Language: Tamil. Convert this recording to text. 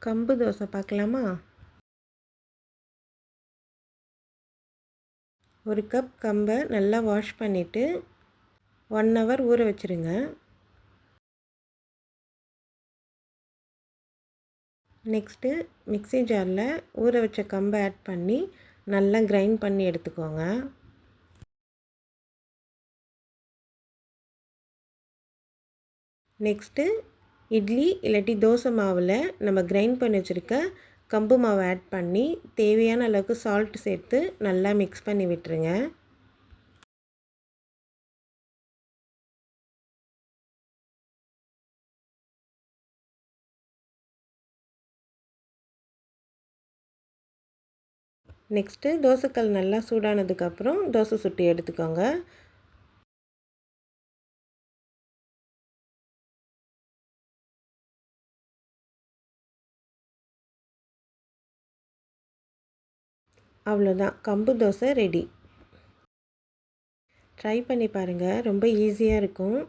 கம்பு தோசை பார்க்கலாமா? 1 கப் கம்பை நல்லா வாஷ் பண்ணிவிட்டு 1 ஹவர் ஊற வச்சுருங்க. நெக்ஸ்ட்டு மிக்ஸி ஜாரில் ஊற வச்ச கம்பை ஆட் பண்ணி நல்லா கிரைண்ட் பண்ணி எடுத்துக்கோங்க. நெக்ஸ்ட்டு இட்லி இல்லாட்டி தோசை மாவில் நம்ம கிரைண்ட் பண்ணி வச்சுருக்க கம்பு மாவை ஆட் பண்ணி தேவையான அளவுக்கு சால்ட் சேர்த்து நல்லா மிக்ஸ் பண்ணி விட்டுருங்க. நெக்ஸ்ட்டு தோசைக்கல் நல்லா சூடானதுக்கப்புறம் தோசை சுட்டு எடுத்துக்கோங்க. அவ்வளோதான், கம்பு தோசை ரெடி. ட்ரை பண்ணி பாருங்கள், ரொம்ப ஈஸியாக இருக்கும்.